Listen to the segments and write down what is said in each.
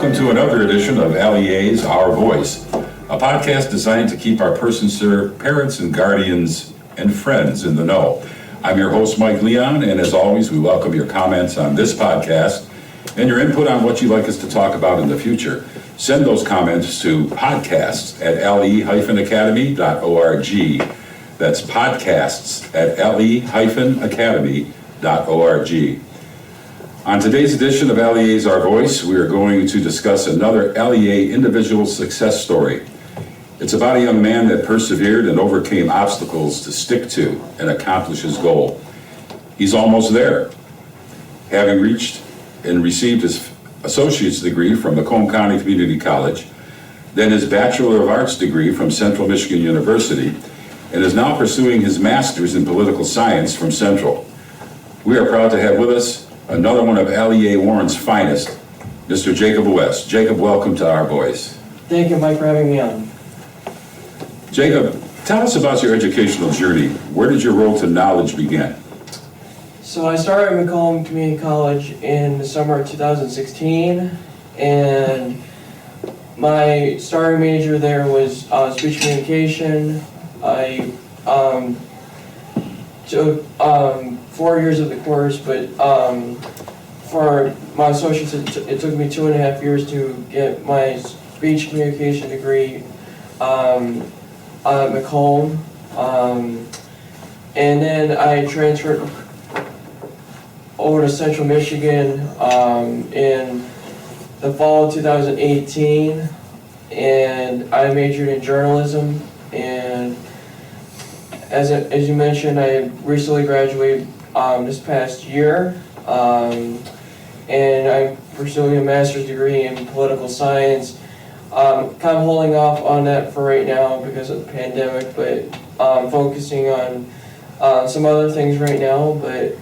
Welcome to another edition of LEA's Our Voice, a podcast designed to keep our persons served parents and guardians and friends in the know. I'm your host, Mike Leon, and as always, we welcome your comments on this podcast and your input on what you'd like us to talk about in the future. Send those comments to podcasts@le-academy.org. That's podcasts@le-academy.org. On today's edition of LEA's Our Voice, we are going to discuss another LEA individual success story. It's about a young man that persevered and overcame obstacles to stick to and accomplish his goal. He's almost there, having reached and received his associate's degree from Macomb County Community College, then his Bachelor of Arts degree from Central Michigan University, and is now pursuing his master's in political science from Central. We are proud to have with us another one of LEA Warren's finest, Mr. Jacob West. Jacob, welcome to Our Voice. Thank you, Mike, for having me on. Jacob, tell us about your educational journey. Where did your road to knowledge begin? So I started at Macomb Community College in the summer of 2016, and my starting major there was speech communication. I took 4 years of the course, but for my associates, it took me 2.5 years to get my speech communication degree at Macomb. And then I transferred over to Central Michigan in the fall of 2018, and I majored in journalism. And as you mentioned, I recently graduated this past year, and I'm pursuing a master's degree in political science. Kind of holding off on that for right now because of the pandemic, but focusing on some other things right now, but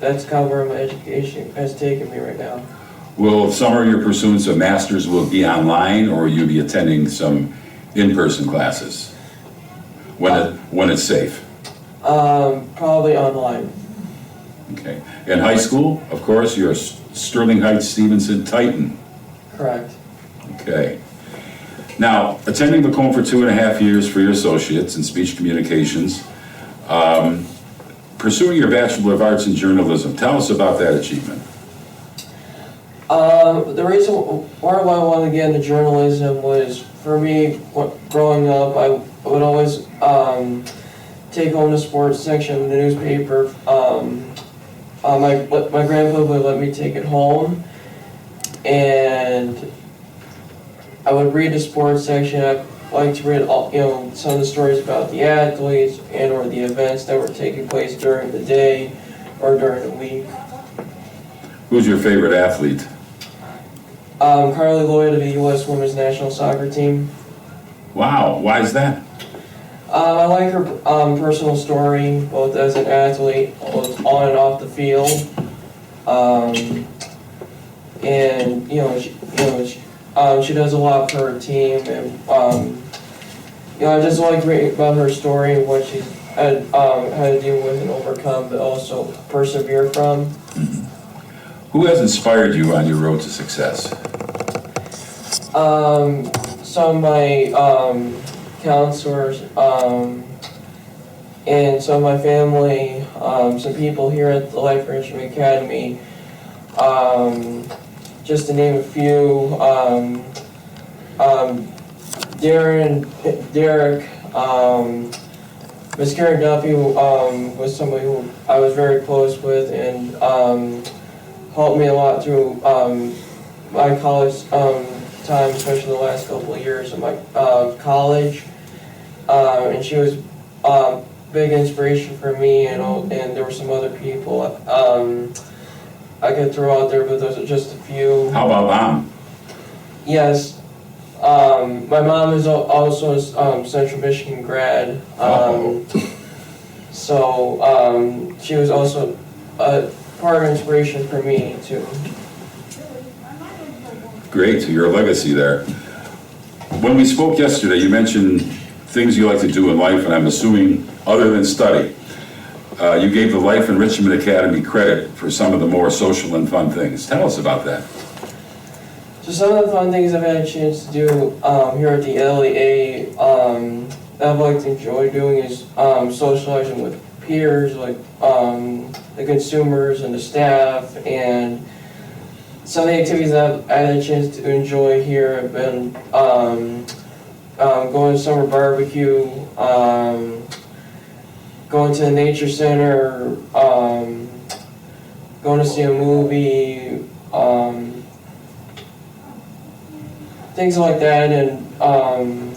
that's kind of where my education has taken me right now. Will some of your pursuits of masters will be online, or will you be attending some in-person classes when it's safe? Probably online. Okay. In high school, of course, you're Sterling Heights Stevenson Titan. Correct. Okay. Now, attending Macomb for 2.5 years for your associates in speech communications, pursuing your Bachelor of Arts in journalism. Tell us about that achievement. The reason why I wanted to get into journalism was, for me, growing up, I would always take home the sports section of the newspaper. My grandpa would let me take it home, and I would read the sports section. I like to read some of the stories about the athletes and or the events that were taking place during the day or during the week. Who's your favorite athlete? Carly Lloyd of the U.S. Women's National Soccer Team. Wow, why is that? I like her personal story, both as an athlete, both on and off the field. And she does a lot for her team, and I just like reading about her story and what she's had to deal with and overcome, but also persevere from. Who has inspired you on your road to success? Some of my counselors, and some of my family, some people here at the Life Enrichment Academy. Just to name a few, Derek, Miss Karen Duffy was somebody who I was very close with and helped me a lot through my college time, especially the last couple of years of my college. And she was big inspiration for me, and there were some other people I could throw out there, but those are just a few. How about Mom? Yes. My mom is also a Central Michigan grad. So she was also a part of inspiration for me, too. Great, your legacy there. When we spoke yesterday, you mentioned things you like to do in life, and I'm assuming other than study. You gave the Life Enrichment Academy credit for some of the more social and fun things. Tell us about that. So So some of the fun things I've had a chance to do here at the LEA that I've liked to enjoy doing is socializing with peers, like the consumers and the staff, and some of the activities that I've had a chance to enjoy here have been going to summer barbecue, going to the nature center, going to see a movie, things like that, and going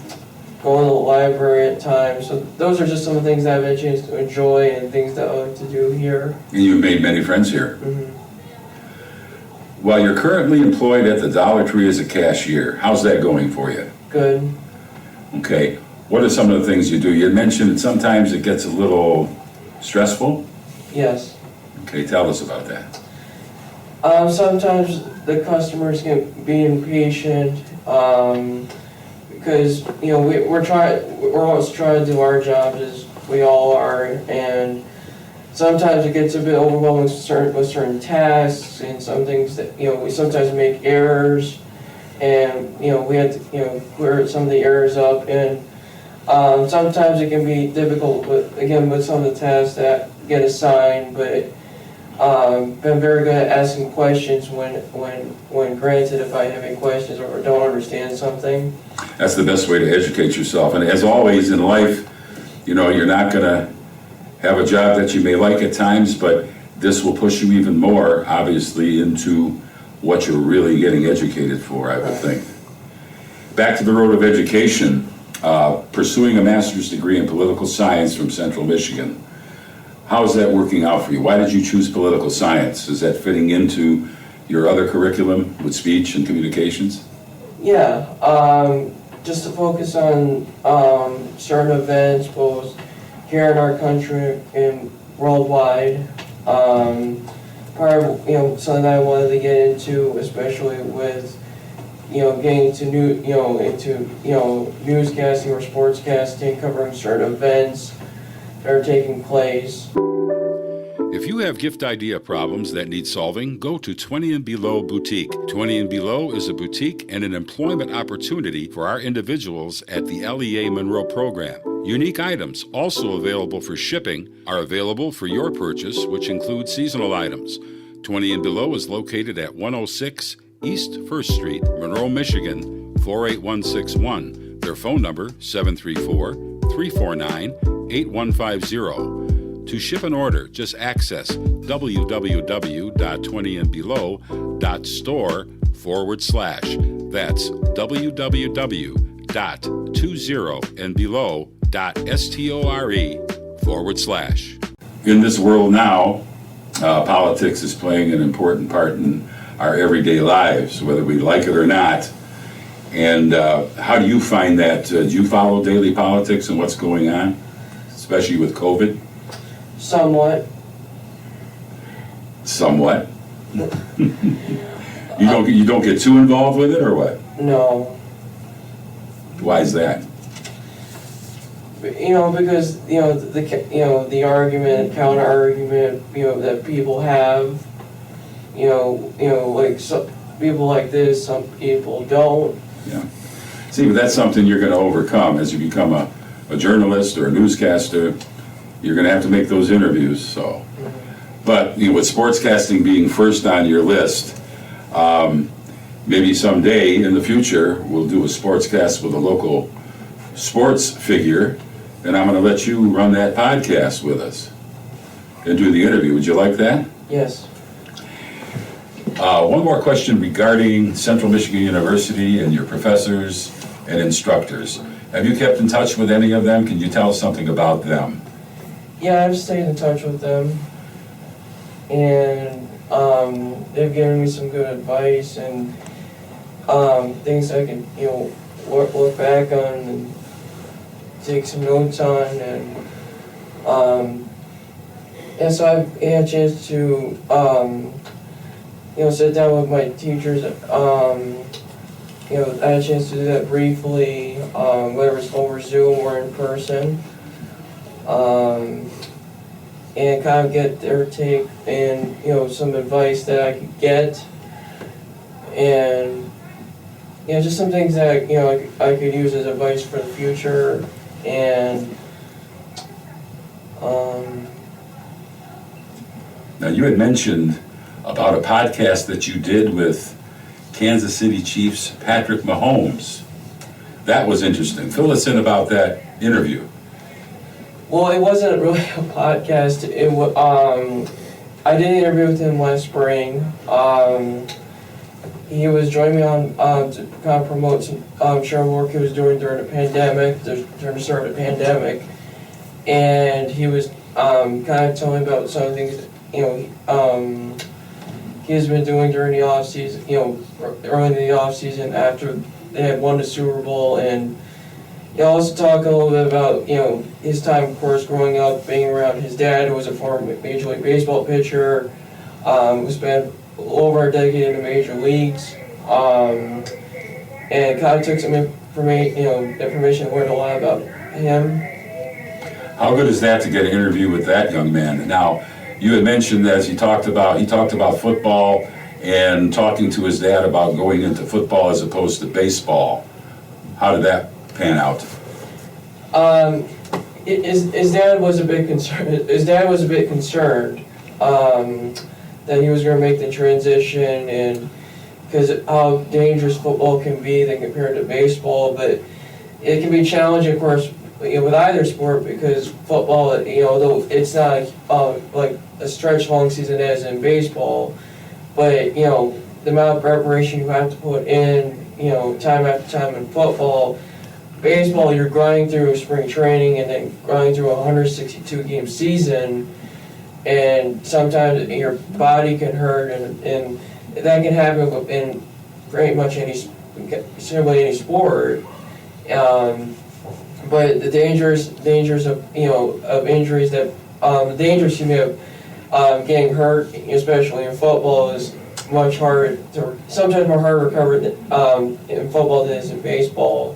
to the library at times. So those are just some of the things that I've had a chance to enjoy and things that I like to do here. And you've made many friends here. Mm-hmm. Well, you're currently employed at the Dollar Tree as a cashier. How's that going for you? Good. Okay. What are some of the things you do? You mentioned that sometimes it gets a little stressful. Yes. Okay, tell us about that. Sometimes the customers can be impatient because we're always trying to do our jobs as we all are, and sometimes it gets a bit overwhelming with certain tasks and some things that we sometimes make errors, and we have to clear some of the errors up, and sometimes it can be difficult with some of the tasks that get assigned, but been very good at asking questions when granted if I have any questions or don't understand something. That's the best way to educate yourself. And as always in life, you're not going to have a job that you may like at times, but this will push you even more, obviously, into what you're really getting educated for, I would think. Back to the road of education, pursuing a master's degree in political science from Central Michigan. How is that working out for you? Why did you choose political science? Is that fitting into your other curriculum with speech and communications? Yeah, just to focus on certain events, both here in our country and worldwide. Part of something that I wanted to get into, especially with getting into newscasting or sportscasting, covering certain events that are taking place. If you have gift idea problems that need solving, go to 20 and Below Boutique. 20 and Below is a boutique and an employment opportunity for our individuals at the LEA Monroe program. Unique items, also available for shipping, are available for your purchase, which include seasonal items. 20 and Below is located at 106 East 1st Street, Monroe, Michigan, 48161. Their phone number, 734-349-8150. To ship an order, just access www.20andbelow.store/. That's www.20andbelow.store/. In this world now, politics is playing an important part in our everyday lives, whether we like it or not. And how do you find that? Do you follow daily politics and what's going on, especially with COVID? Somewhat. Somewhat. You don't get too involved with it, or what? No. Why is that? Because the argument, counter argument, that people have, like some people like this, some people don't. Yeah. See, but that's something you're going to overcome as you become a journalist or a newscaster. You're going to have to make those interviews. So, but with sportscasting being first on your list, maybe someday in the future we'll do a sportscast with a local sports figure, and I'm going to let you run that podcast with us and do the interview. Would you like that? Yes. One more question regarding Central Michigan University and your professors and instructors. Have you kept in touch with any of them? Can you tell us something about them? Yeah, I've stayed in touch with them, and they've given me some good advice and things I can look back on and take some notes on, and so I've had a chance to sit down with my teachers. I had a chance to do that briefly, whether it's over Zoom or in person, and kind of get their take and some advice that I could get, and just some things that, I could use as advice for the future, and, Now, you had mentioned about a podcast that you did with Kansas City Chiefs Patrick Mahomes. That was interesting. Fill us in about that interview. well, it wasn't really a podcast. I did an interview with him last spring. He was joining me on to kind of promote some shared work he was doing during the pandemic, during the start of the pandemic, and he was kind of telling me about some of the things that, he's been doing during the off season, early in the off season after they had won the Super Bowl, and also talk a little bit about his time, of course, growing up, being around his dad, who was a former Major League Baseball pitcher, who spent over a decade in the major leagues, and kind of took some information, learned a lot about him. How good is that to get an interview with that young man? Now, you had mentioned as he talked about football and talking to his dad about going into football as opposed to baseball. How did that pan out? His dad was a bit concerned. His dad was a bit concerned that he was going to make the transition, and because how dangerous football can be than compared to baseball, but it can be challenging, of course, with either sport, because football, though it's not like a stretch long season as in baseball, but the amount of preparation you have to put in, time after time in football. Baseball, you're grinding through spring training and then grinding through a 162 game season, and sometimes your body can hurt, and that can happen in pretty much any sport. But the dangers of of injuries that the dangers of getting hurt, especially in football, is much harder sometimes more hard to recover in football than it is in baseball.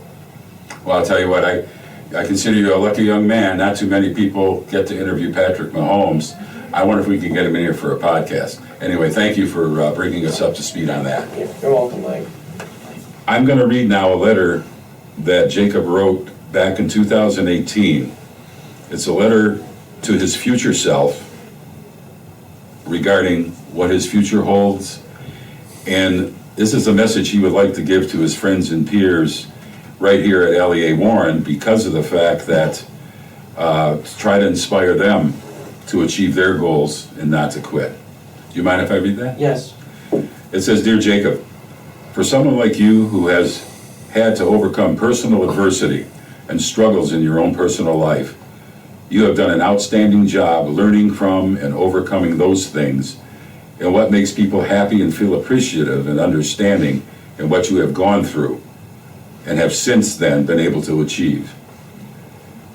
Well, I'll tell you what, I consider you a lucky young man. Not too many people get to interview Patrick Mahomes. I wonder if we can get him in here for a podcast. Anyway, thank you for bringing us up to speed on that. You're welcome, Mike. I'm going to read now a letter that Jacob wrote back in 2018. It's a letter to his future self regarding what his future holds. And this is a message he would like to give to his friends and peers right here at LEA Warren, because of the fact that to try to inspire them to achieve their goals and not to quit. Do you mind if I read that? Yes. It says, "Dear Jacob, for someone like you who has had to overcome personal adversity and struggles in your own personal life, you have done an outstanding job learning from and overcoming those things and what makes people happy and feel appreciative and understanding in what you have gone through and have since then been able to achieve.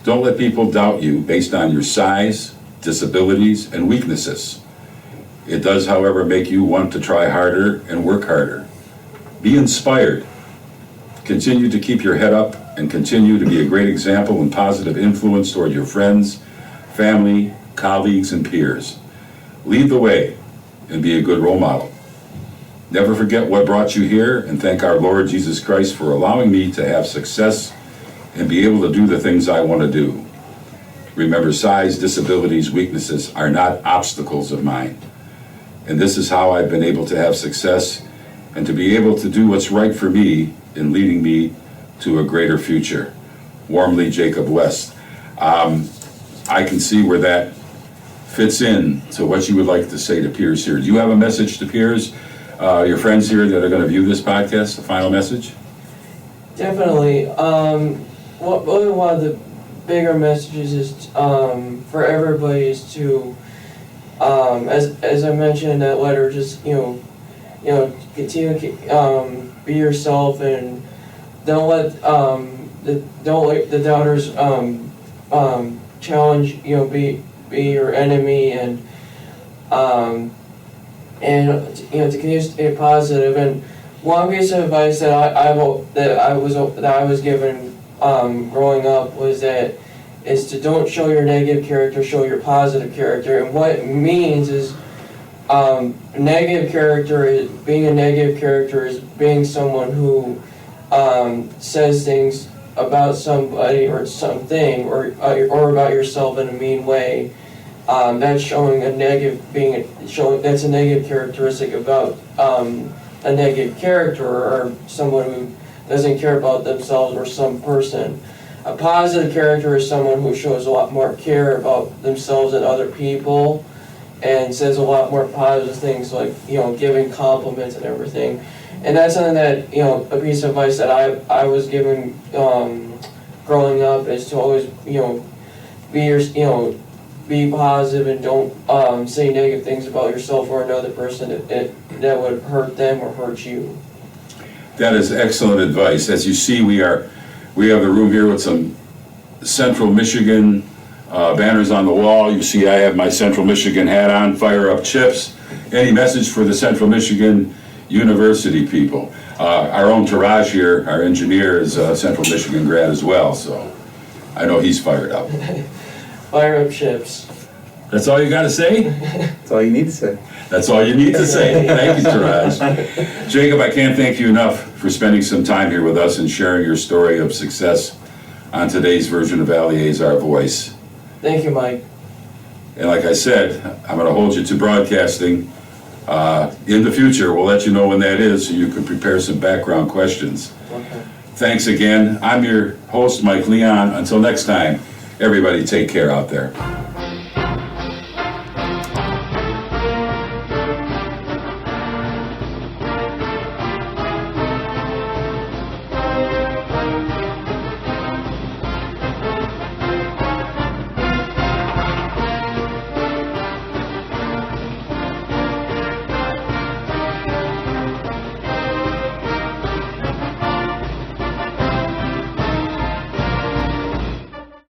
Don't let people doubt you based on your size, disabilities, and weaknesses. It does, however, make you want to try harder and work harder. Be inspired. Continue to keep your head up and continue to be a great example and positive influence toward your friends, family, colleagues, and peers. Lead the way and be a good role model. Never forget what brought you here, and thank our Lord Jesus Christ for allowing me to have success and be able to do the things I want to do. Remember, size, disabilities, weaknesses are not obstacles of mine. And this is how I've been able to have success and to be able to do what's right for me in leading me to a greater future. Warmly, Jacob West." I can see where that fits in to what you would like to say to peers here. Do you have a message to peers, your friends here that are going to view this podcast, a final message? Definitely. One of the bigger messages is for everybody is to, as I mentioned in that letter, just continue to be yourself, and don't let the doubters challenge, be your enemy, and to continue to stay positive. And one piece of advice that I was given growing up was that is to don't show your negative character, show your positive character. And what it means is being a negative character is being someone who says things about somebody or something or about yourself in a mean way, that's showing a negative that's a negative characteristic about a negative character or someone who doesn't care about themselves or some person. A positive character is someone who shows a lot more care about themselves and other people and says a lot more positive things like, giving compliments and everything. And that's something that, a piece of advice that I was given growing up is to always, be positive and don't say negative things about yourself or another person that would hurt them or hurt you. That is excellent advice. As you see, we have the room here with some Central Michigan banners on the wall. You see I have my Central Michigan hat on, Fire Up Chips. Any message for the Central Michigan University people? Our own Taraj here, our engineer, is a Central Michigan grad as well, so I know he's fired up. Fire up chips. That's all you got to say? That's all you need to say. That's all you need to say. Thank you, Taraj. Jacob, I can't thank you enough for spending some time here with us and sharing your story of success on today's version of Allier's Our Voice. Thank you, Mike. And like I said, I'm going to hold you to broadcasting. In the future, we'll let you know when that is so you can prepare some background questions. Okay. Thanks again. I'm your host, Mike Leon. Until next time, everybody take care out there.